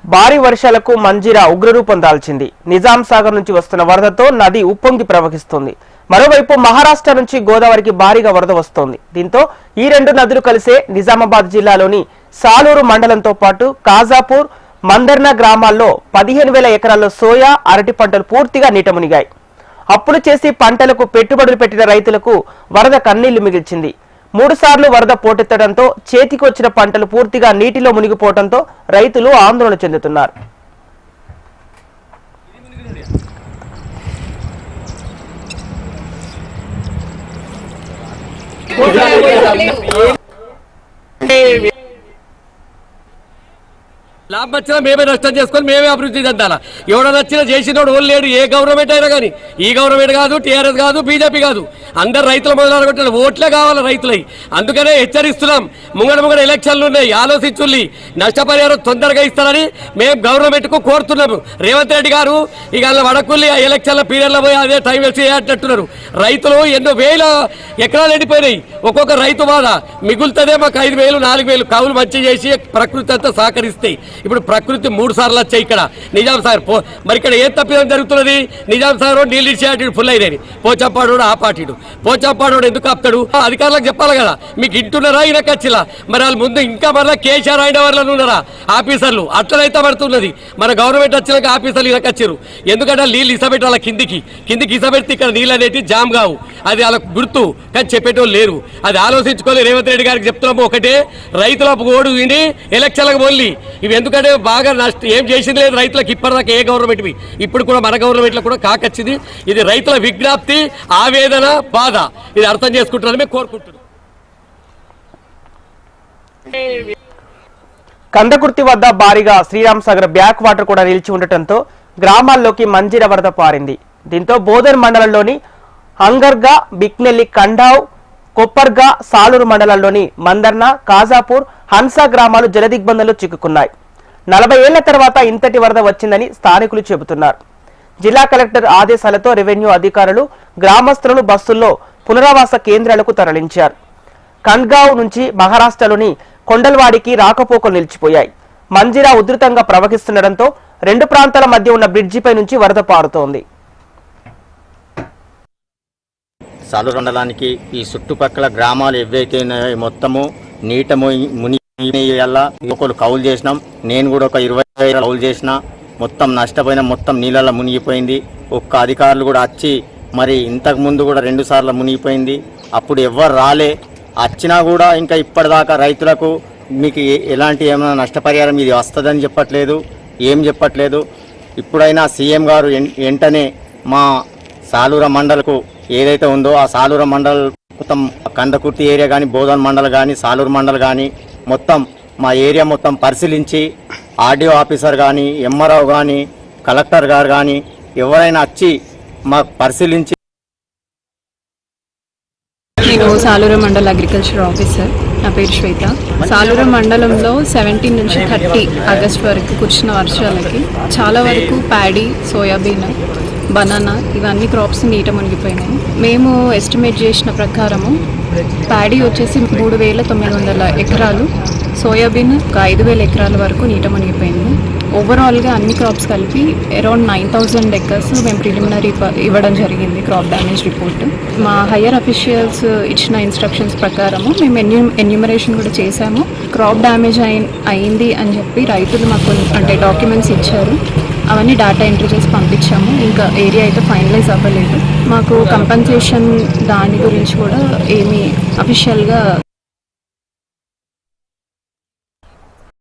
భారీ వర్షాలకు మంజీరా ఉగ్రరూపం దాల్చింది. నిజాం సాగర్ నుంచి వస్తున్న వరదతో నది ఉప్పొంగి ప్రవహిస్తుంది. మరోవైపు మహారాష్ట్ర నుంచి గోదావరికి భారీగా వరద వస్తోంది. దీంతో ఈ రెండు నదులు కలిసే నిజామాబాద్ జిల్లాలోని సాలూరు మండలంతో పాటు కాజాపూర్, మందర్నా గ్రామాల్లో 15,000 ఎకరాల్లో సోయా, అరటి పంటలు పూర్తిగా నీట మునిగాయి. అప్పులు చేసి పంటలకు పెట్టుబడులు పెట్టిన రైతులకు వరద కన్నీళ్లు మిగిల్చింది. 3 సార్లు వరద పోటెత్తడంతో చేతికి వచ్చిన పంటలు పూర్తిగా నీటిలో మునిగిపోవడంతో రైతులు ఆందోళన చెందుతున్నారు. లాభం వచ్చినా మేమే నష్టం చేసుకొని మేమే అభివృద్ధి చెందాలా. ఎవడో నచ్చినా చేసినోడు ఓళ్ళు లేడు. ఏ గవర్నమెంట్ అయినా కానీ, ఈ గవర్నమెంట్ కాదు, టీఆర్ఎస్ కాదు, బీజేపీ కాదు, అందరు రైతుల మొదలు ఓట్లే కావాలి రైతులై. అందుకనే హెచ్చరిస్తున్నాం. ముంగడ ఎలక్షన్లు ఉన్నాయి, ఆలోచించుల్లి. నష్టపరిహారం తొందరగా ఇస్తారని మేము గవర్నమెంట్ కు కోరుతున్నాము. రేవంత్ రెడ్డి గారు ఇక వడకుల్లి ఎలక్షన్ల పీరియడ్లో పోయి అదే టైం వేస్ట్ చేయాలంటున్నారు. రైతులు ఎన్నో వేల ఎకరాలు ఎండిపోయినాయి. ఒక్కొక్క రైతు బాధ మిగులుతుందే మాకు 5,000, 4,000 కవులు మంచి చేసి ప్రకృతి అంతా సహకరిస్తాయి. ఇప్పుడు ప్రకృతి 3 సార్లు వచ్చాయి ఇక్కడ నిజాం సాగర్. మరి ఇక్కడ ఏం తప్పిదం జరుగుతున్నది? నిజాం సాగర్ నీళ్ళు ఇచ్చేటి ఫుల్ అయినాయి. పోచంపాడు ఆపాటిడు. పోచంపాడు ఎందుకు ఆపుతాడు? అధికారులకు చెప్పాలి కదా. మీకు ఇంటున్నారా ఈయన ఖచ్చిలా? మరి వాళ్ళ ముందు ఇంకా మరలా కేసీఆర్ అయిన వాళ్ళు ఉన్నారా ఆఫీసర్లు? అట్లనైతే పడుతున్నది. మన గవర్నమెంట్ వచ్చినాక ఆఫీసర్లు ఈయనకి వచ్చారు. ఎందుకంటే నీళ్ళు ఇసబెట్టి వాళ్ళ కిందికి ఇసబెడితే ఇక్కడ నీళ్ళు అనేవి జామ్ కావు. అది వాళ్ళకు గుర్తు, కానీ చెప్పేటోళ్ళు లేరు. అది ఆలోచించుకోవాలి. రేవంత్ రెడ్డి గారికి చెప్తున్నాము ఒకటే, రైతులకు ఓడు విని ఎలక్షన్లకు పోలి. ఇవి ఎందుకంటే బాగా ఏం చేసింది లేదు రైతులకు ఇప్పటిదాకా ఏ గవర్నమెంట్. ఇప్పుడు కూడా మన గవర్నమెంట్లో కూడా కాకొచ్చింది. ఇది రైతుల విజ్ఞప్తి, ఆవేదన, బాధ. ఇది అర్థం చేసుకుంటారని మేము కోరుకుంటున్నాం. కందకుర్తి వద్ద భారీగా శ్రీరామ్ సాగర్ బ్యాక్ వాటర్ కూడా నిలిచి ఉండటంతో గ్రామాల్లోకి మంజీర వరద పారింది. దీంతో బోధన్ మండలంలోని అంగర్గా, బిక్నెల్లి, కండావ్, కొప్పర్గా, సాలూరు మండలంలోని మందర్నా, కాజాపూర్, హన్సా గ్రామాలు జలదిగ్బంధంలో చిక్కుకున్నాయి. 40 ఏళ్ల తర్వాత ఇంతటి వరద వచ్చిందని స్థానికులు చెబుతున్నారు. జిల్లా కలెక్టర్ ఆదేశాలతో రెవెన్యూ అధికారులు గ్రామస్తులను బస్సుల్లో పునరావాస కేంద్రాలకు తరలించారు. కండ్గావ్ నుంచి మహారాష్ట్రలోని కొండల్వాడికి రాకపోకలు నిలిచిపోయాయి. మంజీరా ఉధృతంగా ప్రవహిస్తుండటంతో 2 ప్రాంతాల మధ్య ఉన్న బ్రిడ్జిపై నుంచి వరద పారుతోంది. సాలూరు మండలానికి ఈ చుట్టుపక్కల గ్రామాలు ఏవైతే మొత్తము నీట మునిగి ఒకరు కౌలు చేసినాం. నేను కూడా ఒక 20 కౌలు చేసిన. మొత్తం నష్టపోయిన, మొత్తం నీళ్ళలో మునిగిపోయింది. ఒక్క అధికారులు కూడా వచ్చి మరి ఇంతకుముందు కూడా 2 సార్లు మునిగిపోయింది. అప్పుడు ఎవ్వరు రాలే. వచ్చినా కూడా ఇంకా ఇప్పటిదాకా రైతులకు మీకు ఎలాంటి ఏమైనా నష్టపరిహారం ఇది వస్తుందని చెప్పట్లేదు, ఏం చెప్పట్లేదు. ఇప్పుడైనా సీఎం గారు వెంటనే మా సాలూరు మండలకు ఏదైతే ఉందో ఆ సాలూరు మండల్ మొత్తం కందకుర్తి ఏరియా కానీ, బోధన్ మండల్ కానీ, సాలూరు మండల్ కానీ మొత్తం మా ఏరియా మొత్తం పరిశీలించి ఆర్డీఓ ఆఫీసర్ కానీ, ఎంఆర్ఓ కానీ, కలెక్టర్ గారు కానీ ఎవరైనా వచ్చి మాకు పరిశీలించి. నేను సాలూరు మండల్ అగ్రికల్చర్ ఆఫీసర్. నా పేరు శ్వేత. సాలూరు మండలంలో 17 నుంచి 30 ఆగస్టు వరకు కురిసిన వర్షాలకి చాలా వరకు ప్యాడీ, సోయాబీన్, బనానా ఇవన్నీ క్రాప్స్ నీట మునిగిపోయినాయి. మేము ఎస్టిమేట్ చేసిన ప్రకారము ప్యాడీ వచ్చేసి 3,900 ఎకరాలు, సోయాబీన్ ఒక 5,000 ఎకరాల వరకు నీట మునిగిపోయింది. ఓవరాల్గా అన్ని క్రాప్స్ కలిపి అరౌండ్ 9,000 ఎకర్స్ మేము ప్రిలిమినరీ ఇవ్వడం జరిగింది క్రాప్ డ్యామేజ్ రిపోర్ట్. మా హయ్యర్ అఫీషియల్స్ ఇచ్చిన ఇన్స్ట్రక్షన్స్ ప్రకారము మేము ఎన్యూమరేషన్ కూడా చేశాము. క్రాప్ డ్యామేజ్ అయింది అని చెప్పి రైతులు మాకు అంటే డాక్యుమెంట్స్ ఇచ్చారు. అవన్నీ డేటా ఎంట్రీ చేసి పంపించాము. ఇంకా ఏరియా అయితే ఫైనలైజ్ అవ్వలేదు. మాకు కంపెన్సేషన్ దాని గురించి కూడా ఏమీ అఫీషియల్గా